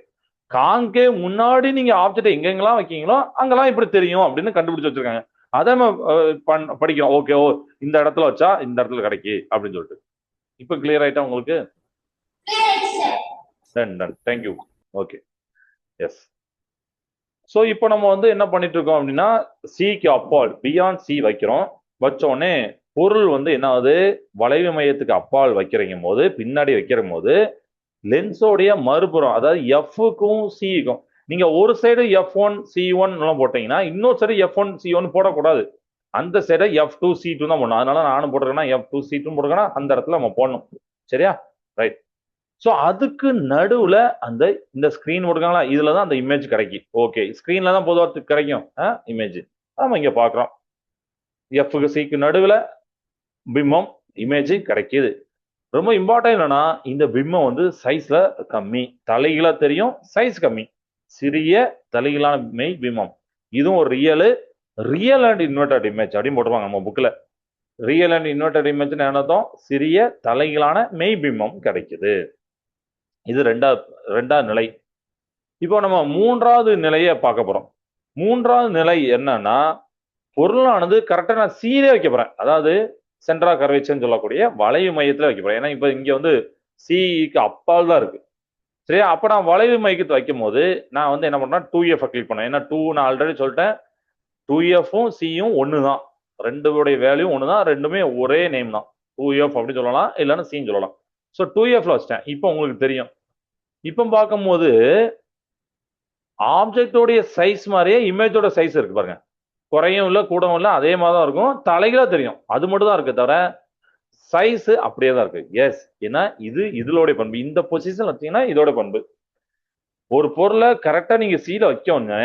கான்கேவ் முன்னாடி நீங்க ஆப்ஜெக்ட் எங்கெங்கெல்லாம் வைக்கீங்களோ அங்கெல்லாம் இப்படி தெரியும் அப்படின்னு கண்டுபிடிச்சு வச்சிருக்காங்க. அதை நம்ம படிக்கிறோம். ஓகே, ஓ இந்த இடத்துல வச்சா இந்த இடத்துல கிடைக்கு அப்படின்னு சொல்லிட்டு. இப்ப கிளியர் ஆயிட்டா உங்களுக்கு? Done done, thank you. Okay, yes. So இப்போ நம்ம வந்து என்ன பண்ணிட்டு இருக்கோம் அப்படின்னா, சிக்கு அப்பால், பியாண்ட் சி வைக்கிறோம். வச்ச உடனே பொருள் வந்து என்ன ஆகுது? வளைவு மையத்துக்கு அப்பால் வைக்கிறீங்க போது, பின்னாடி வைக்கிற போது லென்ஸோடைய மறுபுறம், அதாவது எஃப்க்கும் சிக்கும், நீங்க ஒரு சைடு F1 C1 எல்லாம் போட்டீங்கன்னா இன்னொரு சைடு F1 C1 போடக்கூடாது. அந்த சைடை F2 C2 தான் போடணும். அதனால நானும் போட்டிருக்கேன்னா F2 C2 போட்டிருக்கேன்னா அந்த இடத்துல நம்ம போடணும். சரியா? ரைட். ஸோ அதுக்கு நடுவுல அந்த இந்த ஸ்கிரீன் போட்டுருக்காங்களா, இதுல தான் அந்த இமேஜ் கிடைக்கும். ஓகே, ஸ்கிரீன்ல தான் பொதுவாக கிடைக்கும் இமேஜ். நம்ம இங்க பாக்குறோம், எஃப்க்கு சிக்கு நடுவுல பிம்பம், இமேஜ் கிடைக்குது. ரொம்ப இம்பார்ட்டன் என்னன்னா, இந்த பிம்பம் வந்து சைஸ்ல கம்மி, தலைகளா தெரியும், சைஸ் கம்மி, சிறிய தலைகளான மெய் பிம்பம். இதுவும் ஒரு ரியல் அண்ட் இன்வெர்டட் இமேஜ் அப்படின்னு போட்டுருவாங்க நம்ம புக்ல. ரியல் அண்ட் இன்வெர்டட் இமேஜ் என்னதும் சிறிய தலைகளான மெய் பிம்பம் கிடைக்குது. இது ரெண்டாவது நிலை. இப்போ நம்ம மூன்றாவது நிலையை பார்க்க போறோம். மூன்றாவது நிலை என்னன்னா, பொருளானது கரெக்டா நான் சீரே வைக்க போறேன். அதாவது சென்ட்ரா கர்வேச்சர்னு சொல்லக்கூடிய வளைவு மையத்துல வைக்க போறேன். ஏன்னா இப்ப இங்க வந்து சிக்கு அப்பால் தான் இருக்கு. சரியா? அப்ப நான் வளைவு மையத்தை வைக்கும் போது நான் வந்து என்ன பண்றேன், 2F கிளிக் பண்ணேன். ஏன்னா 2 நான் ஆல்ரெடி சொல்லிட்டேன், 2Fம் சியும் ஒண்ணுதான், ரெண்டுடைய வேல்யூ ஒண்ணுதான், ரெண்டுமே ஒரே நேம் தான். 2F அப்படின்னு சொல்லலாம், இல்லைன்னா சின்னு சொல்லலாம். ஸோ 2Fல வச்சிட்டேன். இப்போ உங்களுக்கு தெரியும். இப்போ பார்க்கும்போது ஆப்ஜெக்டோடைய சைஸ் மாதிரியே இமேஜோட சைஸ் இருக்கு பாருங்க. குறையும் இல்லை கூடவும் இல்லை, அதே மாதிரி தான் இருக்கும். தலைகளா தெரியும், அது மட்டும் தான் இருக்கு தவிர சைஸ் அப்படியே தான் இருக்கு. எஸ், ஏன்னா இது இதோட பண்பு. இந்த பொசிஷன் வச்சீங்கன்னா இதோட பண்பு. ஒரு பொருளை கரெக்டா நீங்க சீல வைக்கோங்க,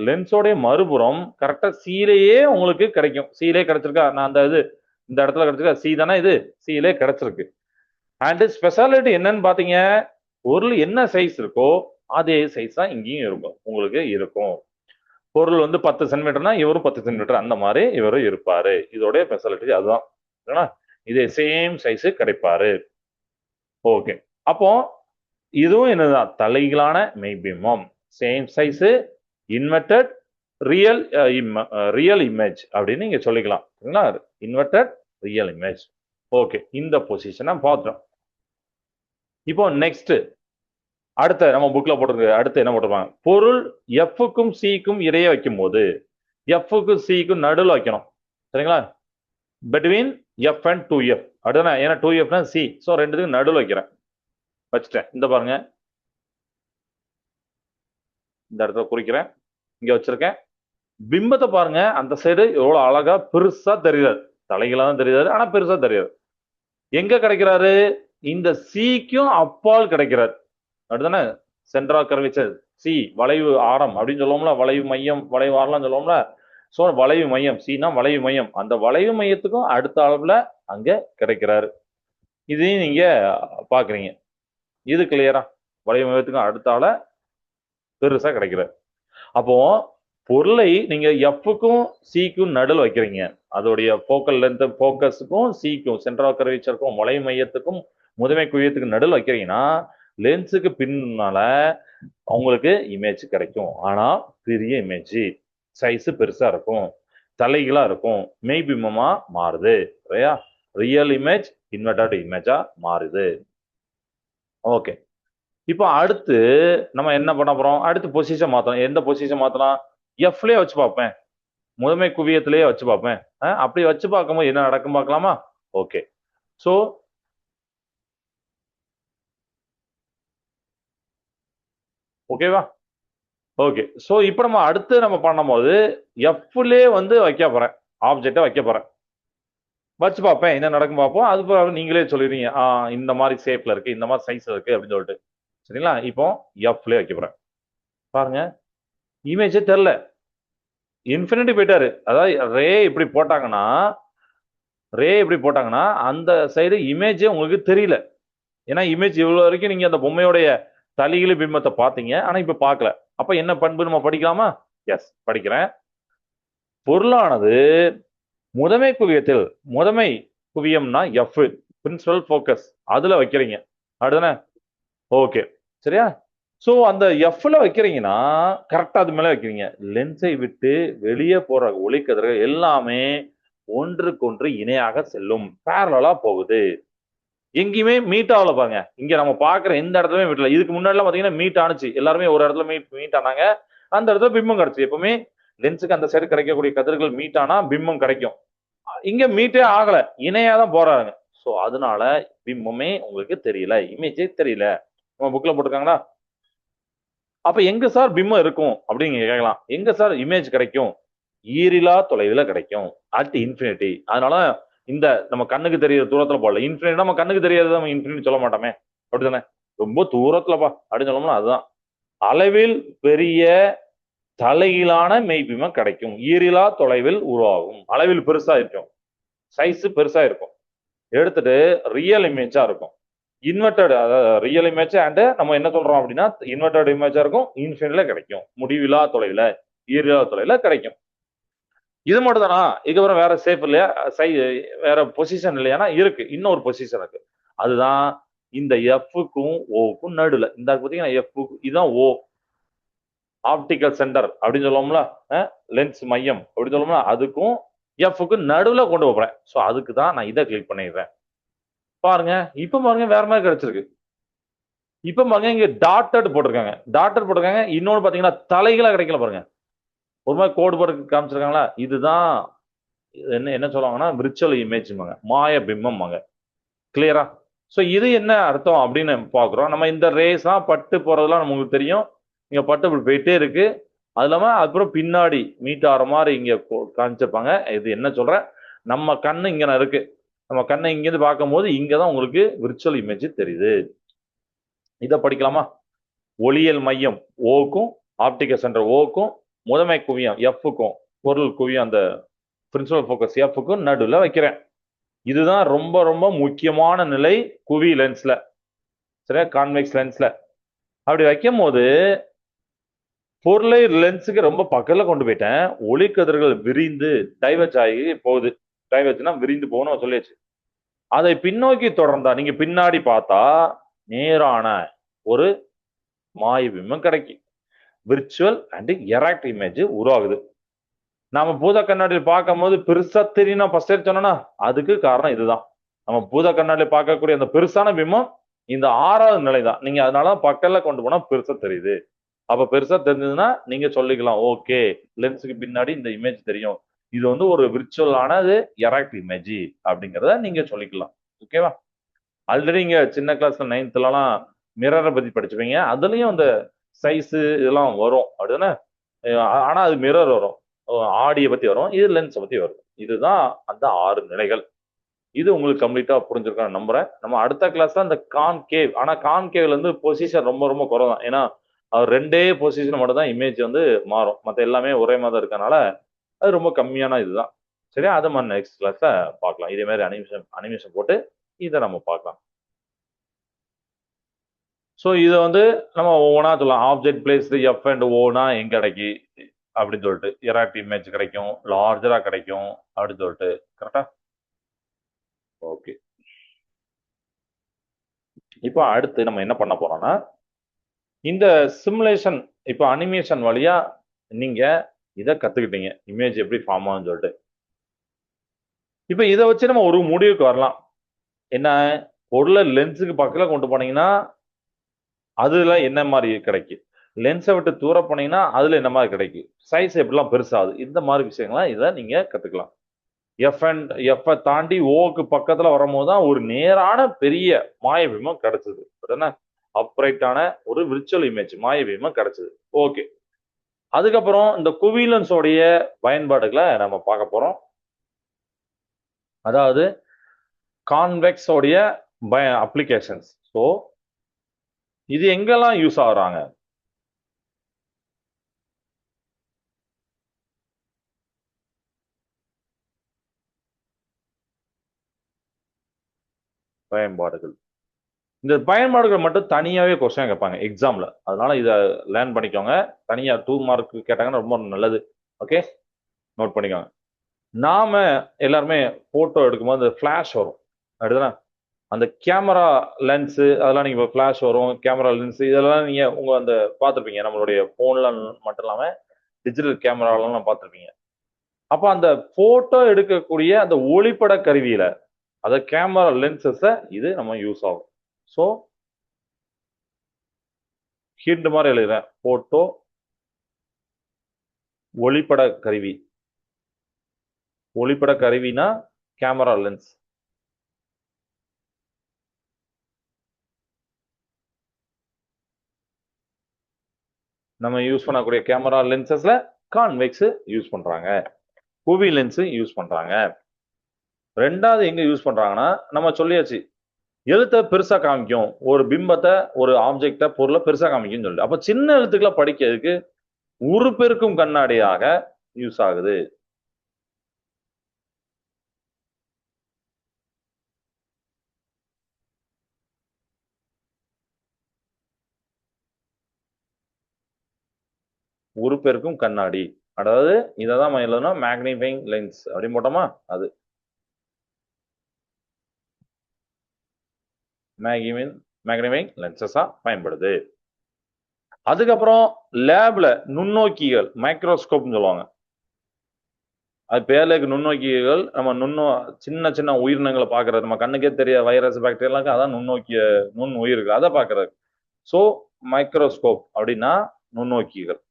லென்ஸோடைய மறுபுறம் கரெக்டா சீலையே உங்களுக்கு கிடைக்கும். சீலே கிடைச்சிருக்கா, நான் அந்த இது இந்த இடத்துல கிடைச்சிருக்கா, சி தானே இது, சீலே கிடைச்சிருக்கு. அண்ட் ஸ்பெஷாலிட்டி என்னன்னு பாத்தீங்க, பொருள் என்ன சைஸ் இருக்கோ அதே சைஸ் தான் இங்கேயும் இருக்கும், உங்களுக்கு இருக்கும். பொருள் வந்து 10 சென்டிமீட்டர்னா இவரும் 10 சென்டிமீட்டர், அந்த மாதிரி இவரும் இருப்பாரு. இதோடைய ஸ்பெஷாலிட்டி அதுதான். இதே சேம் சைஸ் கிடைப்பாரு. ஓகே, அப்போ இதுவும் என்னதான், தலைகளான மெய்பிம்பம், same size, inverted real image அப்படின்னு நீங்க சொல்லிக்கலாம். Inverted real image. ஓகே, இந்த பொசிஷனை பார்த்தோம். இப்போ நெக்ஸ்ட் அடுத்த நம்ம புக்ல போட்டிருக்கு, அடுத்து என்ன போட்டிருப்பாங்க, பொருள் எஃப்க்கும் சிக்கும் இடையே வைக்கும் போது எஃப்க்கும் சிக்கும் நடுவில் வைக்கணும். சரிங்களா? Between F and 2F. அடுத்த ஏன்னா 2Fனா சி, ஸோ ரெண்டுத்துக்கும் நடுவில் வைக்கிறேன். வச்சுட்டேன். இந்த பாருங்க, இந்த இடத்துல குறிக்கிறேன், இங்க வச்சிருக்கேன். பிம்பத்தை பாருங்க, அந்த சைடு எவ்வளவு அழகா பெருசா தெரியாது, தலைகளா தான் தெரியாது, ஆனா பெருசா தெரியாது. எங்க கிடைக்கிறாரு? இந்த சிக்கும் அப்பால் கிடைக்கிறார். அப்படிதானே? சென்ட்ரா கர்வேச்சர் சி, வளைவு ஆரம் அப்படின்னு சொல்லுவோம்ல, வளைவு மையம், வளைவு ஆரம்லாம் சொல்லுவோம்ல. ஸோ வளைவு மையம் சினா வளைவு மையம், அந்த வளைவு மையத்துக்கும் அடுத்த அளவுல அங்க கிடைக்கிறாரு. இதையும் நீங்க பாக்குறீங்க. இது கிளியரா? வளைவு மையத்துக்கும் அடுத்த ஆள பெருசா கிடைக்கிறார். அப்போ பொருளை நீங்க எஃப்க்கும் சிக்கும் நடுவில் வைக்கிறீங்க, அதோடைய போக்கல் லென்த், போக்கஸுக்கும் சிக்கும், சென்ட்ரா கர்வேச்சருக்கும் வளைவு மையத்துக்கும் முதன்மை குவியத்துக்கு நடுவில் வைக்கிறீங்கன்னா லென்ஸுக்கு பின்னால உங்களுக்கு இமேஜ் கிடைக்கும். ஆனா பெரிய இமேஜ், சைஸ் பெருசா இருக்கும், தலைகளா இருக்கும், மெய்பிம்பமா மாறுது. ரியல் இமேஜ் இன்வெர்டட் இமேஜா மாறுது. ஓகே, இப்போ அடுத்து நம்ம என்ன பண்ண போறோம், அடுத்து பொசிஷன் மாத்தணும். எந்த பொசிஷன் மாத்தலாம்? எஃப்லயே வச்சு பார்ப்பேன், முதன்மை குவியத்திலேயே வச்சு பார்ப்பேன். அப்படி வச்சு பார்க்கும்போது என்ன நடக்கும் பார்க்கலாமா? ஓகே, ஸோ ஓகேவா? ஓகே, ஸோ இப்போ நம்ம அடுத்து நம்ம பண்ணும்போது எஃப்லே வந்து வைக்க போறேன், ஆப்ஜெக்டை வைக்க போறேன். வச்சு பார்ப்பேன் என்ன நடக்கும் பார்ப்போம். அது நீங்களே சொல்லிடுறீங்க, இந்த மாதிரி ஷேப்ல இருக்கு, இந்த மாதிரி சைஸ்ல இருக்கு அப்படின்னு சொல்லிட்டு. சரிங்களா? இப்போ எஃப்ல வைக்க போறேன். பாருங்க, இமேஜே தெரியல, இன்ஃபினிட்டி போயிட்டாரு. அதாவது ரே இப்படி போட்டாங்கன்னா அந்த சைடு இமேஜே உங்களுக்கு தெரியல. ஏன்னா இமேஜ் இவ்வளவு வரைக்கும் நீங்க அந்த பொம்மையோடைய தலையில பிம்பத்தை பார்த்தீங்க, ஆனா இப்ப பார்க்கல. அப்ப என்ன பண்பு நம்ம படிக்கலாமா? எஸ், படிக்கிறேன். பொருளானது முதன்மை குவியத்தில், முதன்மை குவியம்னா எஃப், பிரின்சிபல் ஃபோக்கஸ், அதுல வைக்கிறீங்க. அடுதானே? ஓகே, சரியா? சோ அந்த எஃப்ல வைக்கிறீங்கன்னா கரெக்டா அது மேல வைக்கிறீங்க. லென்ஸை விட்டு வெளியே போற ஒளிக்கதிர்கள் எல்லாமே ஒன்றுக்கொன்று இணையாக செல்லும், பேரலா போகுது. எங்கேயுமே மீட் ஆகல பாருங்க. இங்க நம்ம பாக்குற எந்த இடத்துலயுமே மீட்ல. இதுக்கு முன்னாடி எல்லாம் பாத்தீங்கன்னா மீட் ஆனிச்சு, எல்லாருமே ஒரு இடத்துல மீட் ஆனாங்க, அந்த இடத்துல பிம்பம் கிடைச்சு. எப்பவுமே லென்ஸுக்கு அந்த சைடு கிடைக்கக்கூடிய கதிர்கள் மீட் ஆனா பிம்பம் கிடைக்கும். இங்க மீட்டே ஆகல, இணையா தான் போறாங்க. சோ அதனால பிம்பமே உங்களுக்கு தெரியல, இமேஜே தெரியல. நம்ம புக்ல போட்டிருக்காங்களா? அப்ப எங்க சார் பிம்பம் இருக்கும் அப்படின்னு கேட்கலாம். எங்க சார் இமேஜ் கிடைக்கும்? ஈரிலா தொலைவுல கிடைக்கும், அட் இன்ஃபினிட்டி. அதனால இந்த நம்ம கண்ணுக்கு தெரியற தூரத்துல போடல. இன்ஃபினிட்டி நம்ம கண்ணுக்கு தெரியாது, நம்ம இன்ஃபினிட்டி சொல்ல மாட்டோமே, அப்படித்தானே? ரொம்ப தூரத்துலப்பா அப்படின்னு சொல்லணும்னா அதுதான். அளவில் பெரிய தலையிலான மெய்பிம்பம் கிடைக்கும், ஈரிலா தொலைவில் உருவாகும். அளவில் பெருசா இருக்கும், சைஸ் பெருசா இருக்கும், எடுத்துட்டு ரியல் இமேஜா இருக்கும். இன்வெர்டட், அதாவது ரியல் இமேஜ் அண்ட் நம்ம என்ன சொல்றோம் அப்படின்னா இன்வெர்டட் இமேஜா இருக்கும், இன்ஃபினிட்டில கிடைக்கும், முடிவிலா தொலைவில், ஈரிலா தொலைவில் கிடைக்கும். இது மட்டும் தானா? இதுக்கப்புறம் வேற சேஃப் இல்லையா? வேற பொசிஷன் இல்லையானா இருக்கு, இன்னொரு பொசிஷன் இருக்கு. அதுதான் இந்த எஃப்க்கும் ஓக்கும் நடுல. இந்த பாத்தீங்கன்னா எஃப், இதுதான் ஓ, ஆப்டிக்கல் சென்டர் அப்படின்னு சொல்லுவோம்ல, லென்ஸ் மையம் அப்படின்னு சொல்லுவோம்ல, அதுக்கும் எஃப்க்கு நடுவுல கொண்டு போறேன். ஸோ அதுக்கு தான் நான் இதை கிளிக் பண்ணிடுறேன். பாருங்க, இப்ப பாருங்க வேற மாதிரி கிடைச்சிருக்கு. இப்ப பாருங்க இங்க டாட்டட் போட்டிருக்காங்க, இன்னொன்னு பாத்தீங்கன்னா தலைகளா கிடைக்கல பாருங்க, ஒரு மாதிரி கோடு போட்டு காமிச்சிருக்காங்களா? இதுதான் என்ன என்ன சொல்லுவாங்கன்னா விர்ச்சுவல் இமேஜ், மாய பிம்பம். கிளியரா? ஸோ இது என்ன அர்த்தம் அப்படின்னு பாக்குறோம். நம்ம இந்த ரேஸ்லாம் பட்டு போறதெல்லாம் நமக்கு தெரியும். இங்க பட்டு இப்படி போயிட்டே இருக்கு. அது இல்லாம அப்புறம் பின்னாடி மீட் ஆகிற மாதிரி இங்க காமிச்சிருப்பாங்க. இது என்ன சொல்றேன், நம்ம கண்ணு இங்க இருக்கு, நம்ம கண்ணை இங்கிருந்து பார்க்கும் போது இங்கதான் உங்களுக்கு விர்ச்சுவல் இமேஜ் தெரியுது. இதை படிக்கலாமா? ஒளியியல் மையம் ஓக்கும், ஆப்டிகல் சென்டர் ஓக்கும், முதன்மை குவியம் எஃப்க்கும், பொருள் குவியம் அந்த பிரின்சிபல் ஃபோக்கஸ் எஃப்க்கும் நடுவில் வைக்கிறேன். இதுதான் ரொம்ப ரொம்ப முக்கியமான நிலை குவி லென்ஸ்ல, சரியா? கான்வெக்ஸ் லென்ஸ்ல அப்படி வைக்கும் போது பொருளை லென்ஸுக்கு ரொம்ப பக்கத்துல கொண்டு போயிட்டேன். ஒளிக்கதிர்கள் விரிந்து டைவர்ஜ் ஆகி போகுது. டைவர்ஜ்னா விரிந்து போகணும் சொல்லியாச்சு. அதை பின்னோக்கி தொடர்ந்தா நீங்க பின்னாடி பார்த்தா நேரான ஒரு மாய பிம்பம் கிடைக்கும், விர்ச்சுவல் அண்ட் எராக்ட் இமேஜ் உருவாகுது. நாம பூத கண்ணாடியில் பார்க்கும் போது பெருசா தெரியும் ஃபர்ஸ்ட் சொன்னா, அதுக்கு காரணம் இதுதான். நம்ம பூத கண்ணாடியில் பார்க்கக்கூடிய அந்த பெருசான பிம்பம் இந்த 6வது நிலை தான். நீங்க அதனாலதான் பக்கத்துல கொண்டு போனா பெருசா தெரியுது. அப்ப பெருசா தெரிஞ்சதுன்னா நீங்க சொல்லிக்கலாம், ஓகே லென்ஸுக்கு பின்னாடி இந்த இமேஜ் தெரியும், இது வந்து ஒரு விர்ச்சுவல் ஆனது எராக்ட் இமேஜ் அப்படிங்கிறத நீங்க சொல்லிக்கலாம். ஓகேவா? ஆல்ரெடி இங்க சின்ன கிளாஸ்ல 9th மிரரை பத்தி படிச்சுப்பீங்க. அதுலயும் அந்த சைஸ் இதெல்லாம் வரும் அப்படிதானே? ஆனா அது மிரர் வரும், ஆடியை பத்தி வரும், இது லென்ஸை பத்தி வரும். இதுதான் அந்த 6 நிலைகள். இது உங்களுக்கு கம்ப்ளீட்டா புரிஞ்சிருக்கான்னு நம்புறேன். நம்ம அடுத்த கிளாஸ்ல அந்த கான்கேவ், ஆனா கான்கேவ்ல இருந்து பொசிஷன் ரொம்ப ரொம்ப குறைதான். ஏன்னா அவர் 2 பொசிஷன் மட்டும் தான் இமேஜ் வந்து மாறும், மற்ற எல்லாமே ஒரே மாதிரி இருக்கனால அது ரொம்ப கம்மியான இதுதான். சரியா? அதை நம்ம நெக்ஸ்ட் கிளாஸ்ல பார்க்கலாம். இதே மாதிரி அனிமேஷன் போட்டு இதை நம்ம பார்க்கலாம். ஸோ இதை வந்து நம்ம ஒவ்வொன்றா சொல்லலாம். ஆப்ஜெக்ட் பிளேஸ் எஃப் அண்ட் ஓனா எங்க கிடைக்கி அப்படின்னு சொல்லிட்டு, எராக்ட் இமேஜ் கிடைக்கும், லார்ஜரா கிடைக்கும் அப்படின்னு சொல்லிட்டு. கரெக்டா? ஓகே, இப்போ அடுத்து நம்ம என்ன பண்ண போறோம்னா இந்த சிமுலேஷன், இப்போ அனிமேஷன் வழியா நீங்க இதை கத்துக்கிட்டீங்க, இமேஜ் எப்படி ஃபார்ம் ஆகும்னு சொல்லிட்டு. இப்போ இதை வச்சு நம்ம ஒரு முடிவுக்கு வரலாம். என்ன, பொருளை லென்ஸுக்கு பக்கத்துல கொண்டு போனீங்கன்னா அதுல என்ன மாதிரி கிடைக்கும், லென்ஸை விட்டு தூர போனீங்கன்னா அதுல என்ன மாதிரி கிடைக்கும், சைஸ் எப்படிலாம் பெருசாகுது, இந்த மாதிரி விஷயங்கள்லாம் இதை நீங்க கத்துக்கலாம். எஃப் தாண்டி ஓக்கு பக்கத்துல வரும்போது தான் ஒரு நேரான பெரிய மாய பிம்பம் கிடைச்சது. அப்ரைட்டான ஒரு விர்ச்சுவல் இமேஜ் மாய பிம்பம் கிடைச்சது. ஓகே, அதுக்கப்புறம் இந்த குவிலன்ஸோடைய பயன்பாடுகளை நம்ம பார்க்க போறோம். அதாவது கான்வெக்ஸோடைய அப்ளிகேஷன்ஸ். ஸோ இது எங்கெல்லாம் யூஸ் ஆகுறாங்க? பயன்பாடுகள். இந்த பயன்பாடுகள் மட்டும் தனியாவே கொஸ்டின் கேட்பாங்க எக்ஸாம்ல. அதனால இதை லேர்ன் பண்ணிக்கோங்க. தனியா 2 மார்க் கேட்டாங்கன்னா ரொம்ப நல்லது. ஓகே, நோட் பண்ணிக்கோங்க. நாம எல்லாருமே போட்டோ எடுக்கும்போது அந்த ஃபிளாஷ் வரும், அப்படிதானே? அந்த கேமரா லென்ஸு அதெல்லாம் நீங்க இப்போ ஃபிளாஷ் வரும், கேமரா லென்ஸ் இதெல்லாம் நீங்க உங்க அந்த பார்த்துருப்பீங்க. நம்மளுடைய போன்ல மட்டும் இல்லாம டிஜிட்டல் கேமராலாம் பார்த்துருப்பீங்க. அப்ப அந்த போட்டோ எடுக்கக்கூடிய அந்த ஒளிப்பட கருவியில அத கேமரா லென்சஸ இது நம்ம யூஸ் ஆகும். ஸோ ஹிண்ட் மாதிரி எழுதுறேன். போட்டோ ஒளிப்பட கருவி. ஒளிப்பட கருவினா கேமரா லென்ஸ். நம்ம யூஸ் பண்ணக்கூடிய கேமரா லென்சஸ்ல கான்வெக்ஸ் யூஸ் பண்றாங்க, குவி லென்ஸ் யூஸ் பண்றாங்க. ரெண்டாவது எங்க யூஸ் பண்றாங்கன்னா, நம்ம சொல்லியாச்சு எழுத்தை பெருசா காமிக்கும், ஒரு பிம்பத்தை ஒரு ஆப்ஜெக்ட பொருளை பெருசா காமிக்கும்னு சொல்லிட்டு. அப்ப சின்ன எழுத்துக்களை படிக்கிறதுக்கு உருப்பெருக்கும் கண்ணாடியாக யூஸ் ஆகுது. உருப்பெருக்கும் கண்ணாடி, அதாவது இததான் எழுதணும், மேக்னிஃபைங் லென்ஸ் அப்படின்னு போட்டோமா, அது மேக்னிஃபைங் லென்சஸா பயன்படுது. அதுக்கப்புறம் லேப்ல நுண்ணோக்கிகள், மைக்ரோஸ்கோப்னு சொல்லுவாங்க. அது பேர்ல நுண்ணோக்கிகள். நம்ம சின்ன சின்ன உயிரினங்களை பார்க்கறது, நம்ம கண்ணுக்கே தெரிய வைரஸ் பாக்டீரியாலாம் அதான் நுண்ணோக்கிய நுண் உயிர்கள், அதை பார்க்கறது. ஸோ மைக்ரோஸ்கோப் அப்படின்னா நுண்ணோக்கிகள்,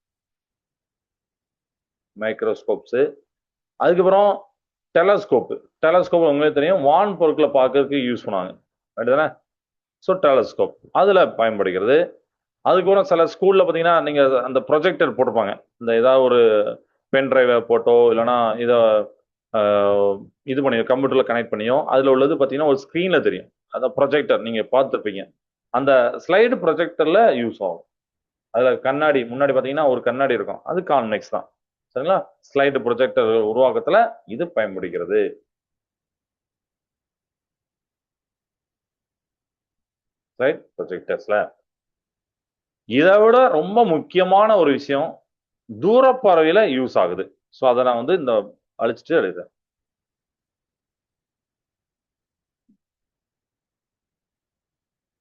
மைக்ரோஸ்கோப்ஸ். அதுக்கப்புறம் டெலஸ்கோப். டெலஸ்கோப் உங்களுக்கு தெரியும், வான் பொருட்களை பார்க்கறதுக்கு யூஸ் பண்ணுவாங்க, அப்படிதானே? ஸோ டெலஸ்கோப் அதுல பயன்படுகிறது. அதுக்கப்புறம் சில ஸ்கூல்ல பார்த்தீங்கன்னா நீங்க அந்த ப்ரொஜெக்டர் போட்டிருப்பாங்க. இந்த ஏதாவது ஒரு பென் டிரைவை போட்டோ இல்லைன்னா இதை இது பண்ணியோ கம்ப்யூட்டர்ல கனெக்ட் பண்ணியோ அதுல உள்ளது பார்த்தீங்கன்னா ஒரு ஸ்க்ரீன்ல தெரியும். அந்த ப்ரொஜெக்டர் நீங்க பார்த்துருப்பீங்க. அந்த ஸ்லைடு ப்ரொஜெக்டர்ல யூஸ் ஆகும். அதுல கண்ணாடி முன்னாடி பார்த்தீங்கன்னா ஒரு கண்ணாடி இருக்கும், அது கான்வெக்ஸ் தான். சரிங்களா? ஸ்லைடு ப்ரொஜெக்டர் உருவாக்கத்துல இது பயன்படுகிறது. ஸ்லைட் ப்ரொஜெக்டர்ஸ்ல இதை விட ரொம்ப முக்கியமான ஒரு விஷயம் தூர பார்வையில யூஸ் ஆகுது. ஸோ அதை நான் இந்த அழிச்சிட்டு எழுதுறேன்.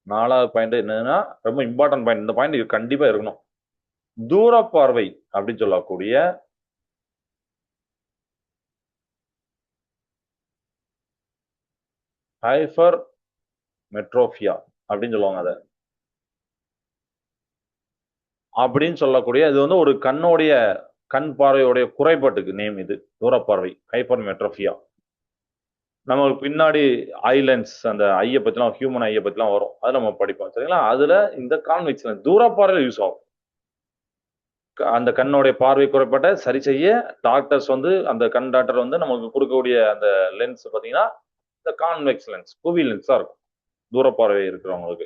4வது பாயிண்ட் என்னன்னா ரொம்ப இம்பார்ட்டன்ட் பாயிண்ட். இந்த பாயிண்ட் கண்டிப்பா இருக்கணும். தூர பார்வை அப்படின்னு சொல்லக்கூடிய ஹைபர் மெட்ரோபியா அப்படின்னு சொல்லுவாங்க. அதை அப்படின்னு சொல்லக்கூடிய இது ஒரு கண்ணோடைய கண் பார்வையுடைய குறைபாட்டுக்கு நேம் இது, தூர பார்வை, ஹைப்பர் மெட்ரோபியா. நம்மளுக்கு பின்னாடி ஐலண்ட்ஸ், அந்த ஐயை பத்திலாம், ஹியூமன் ஐயை பத்திலாம் வரும், அதை நம்ம படிப்போம். சரிங்களா? அதுல இந்த கான்வெக்ஸ் தூர பார்வையில் யூஸ் ஆகும். அந்த கண்ணோடைய பார்வை குறைபாட்டை சரி செய்ய டாக்டர்ஸ் அந்த கண் டாக்டர் நமக்கு கொடுக்கக்கூடிய அந்த லென்ஸ் பார்த்தீங்கன்னா இந்த கான்வெக்ஸ் லென்ஸ், குவி லென்ஸா இருக்கும். தூர பார்வை இருக்கிறவங்களுக்கு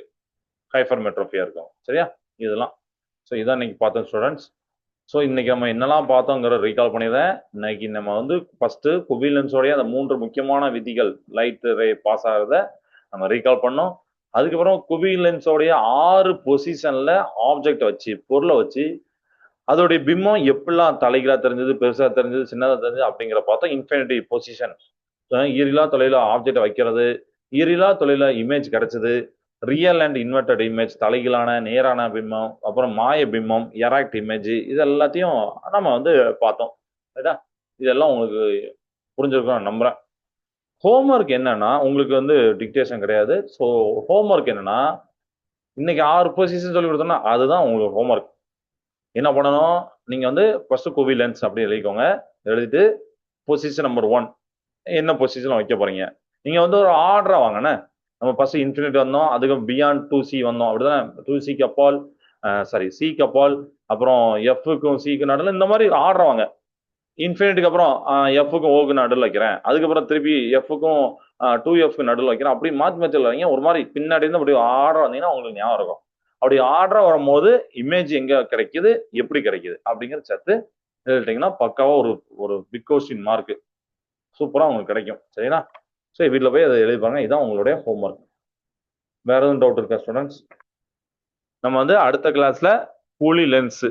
ஹைப்பர் மெட்ரோபியா இருக்கும். சரியா? இதெல்லாம் ஸோ இதான் இன்னைக்கு பார்த்தோம் ஸ்டூடெண்ட்ஸ். ஸோ இன்னைக்கு நம்ம என்னெல்லாம் பார்த்தோங்கிற ரீகால் பண்ணிடுறேன். இன்னைக்கு நம்ம ஃபர்ஸ்ட் குவி லென்ஸோடைய அந்த 3 முக்கியமான விதிகள், லைட் ரே பாஸ் ஆகிறத நம்ம ரீகால் பண்ணோம். அதுக்கப்புறம் குவி லென்ஸோடைய 6 பொசிஷன்ல ஆப்ஜெக்ட் வச்சு, பொருளை வச்சு அதோடைய பிம்பம் எப்படிலாம் தலைகீழா தெரிஞ்சது, பெருசா தெரிஞ்சது, சின்னதா தெரிஞ்சது அப்படிங்கிற பார்த்தோம். இன்ஃபினிட்டி பொசிஷன், ஈரிலா தொலைல ஆப்ஜெக்ட் வைக்கிறது, ஈரிலா தொலைல இமேஜ் கிடைச்சது, ரியல் அண்ட் இன்வெர்டட் இமேஜ், தலைகீழான நேரான பிம்பம், அப்புறம் மாய பிம்பம், எராக்ட் இமேஜ், இது எல்லாத்தையும் நம்ம பார்த்தோம். ரைட்டா? இதெல்லாம் உங்களுக்கு புரிஞ்சிருக்கும் நம்புறேன். ஹோம்ஒர்க் என்னன்னா, உங்களுக்கு டிக்டேஷன் கிடையாது. ஸோ ஹோம்ஒர்க் என்னன்னா, இன்னைக்கு 6 பொசிஷன் சொல்லி கொடுத்தோம்னா அதுதான் உங்களுக்கு ஹோம்ஒர்க். என்ன பண்ணணும், நீங்க ஃபர்ஸ்ட் குவி லென்ஸ் அப்படி எழுதிக்கோங்க. எழுதிட்டு பொசிஷன் நம்பர் 1 என்ன பொசிஷன் வைக்க போறீங்க. நீங்க ஒரு ஆர்டரா வாங்கண்ணே. நம்ம ஃபர்ஸ்ட் இன்ஃபினிட்டி வந்தோம், அதுக்கு பியாண்ட் 2C வந்தோம், அப்படிதான். 2Cக்கு அப்பால், சாரி சிக்கு அப்பால், அப்புறம் எஃப்க்கும் சிக்கு நடுவில், இந்த மாதிரி ஆர்டர் வாங்க. இன்ஃபினிட்டிக்கு அப்புறம் எஃப்க்கும் ஓக்கு நடுவில் வைக்கிறேன், அதுக்கப்புறம் திருப்பி எஃப்க்கும் 2Fக்கு நடுவில் வைக்கிறேன், அப்படி மாற்றி மாற்றி வைங்க. ஒரு மாதிரி பின்னாடி இருந்து அப்படி ஆர்டர் வந்தீங்கன்னா உங்களுக்கு ஞாபகம் இருக்கும். அப்படி ஆர்டரா வரும்போது இமேஜ் எங்க கிடைக்குது, எப்படி கிடைக்குது அப்படிங்கிற சேர்த்து எழுதிட்டீங்கன்னா பக்காவா ஒரு ஒரு பிக் கொஸ்டின் மார்க் சூப்பரா உங்களுக்கு கிடைக்கும். சரிங்களா? சரி, வீட்டில் போய் அதை எழுதி பாருங்க. இதான் உங்களுடைய ஹோம்ஒர்க். வேற எதுவும் டவுட் இருக்கா ஸ்டூடெண்ட்ஸ்? நம்ம வந்து அடுத்த கிளாஸ்ல புலி லென்ஸ்,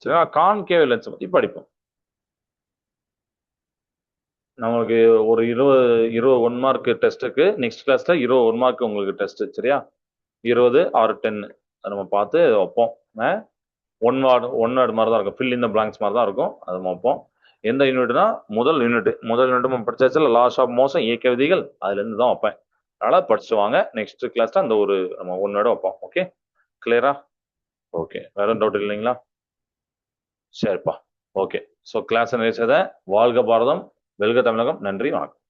சரிங்களா, கான்கேவ் லென்ஸ் பத்தி படிப்போம். நம்மளுக்கு ஒரு 20 1 மார்க் டெஸ்ட்டுக்கு நெக்ஸ்ட் கிளாஸ்ல 1 மார்க் உங்களுக்கு டெஸ்ட். சரியா? 20 ஆர் 10 அதை நம்ம பார்த்து வைப்போம். ஒன் வேர்டு மாதிரி தான் இருக்கும், ஃபில் இன் த பிளாங்க்ஸ் மாதிரி தான் இருக்கும். அது வைப்போம். எந்த யூனிட்னா முதல் யூனிட் நம்ம படிச்சாச்சு, லாஸ் ஆஃப் மோஷன், இயக்க விதிகள், அதுல இருந்து தான் வைப்பேன். அதனால படிச்சுட்டு வாங்க. நெக்ஸ்ட் கிளாஸ்ல அந்த ஒரு நம்ம 1 வேர்டு வைப்போம். ஓகே, கிளியரா? ஓகே, வேற டவுட் இல்லைங்களா? சரிப்பா. ஓகே, ஸோ கிளாஸ் நிறைவு செய்த வாழ்க பாரதம், வெல்க தமிழகம். நன்றி, வணக்கம்.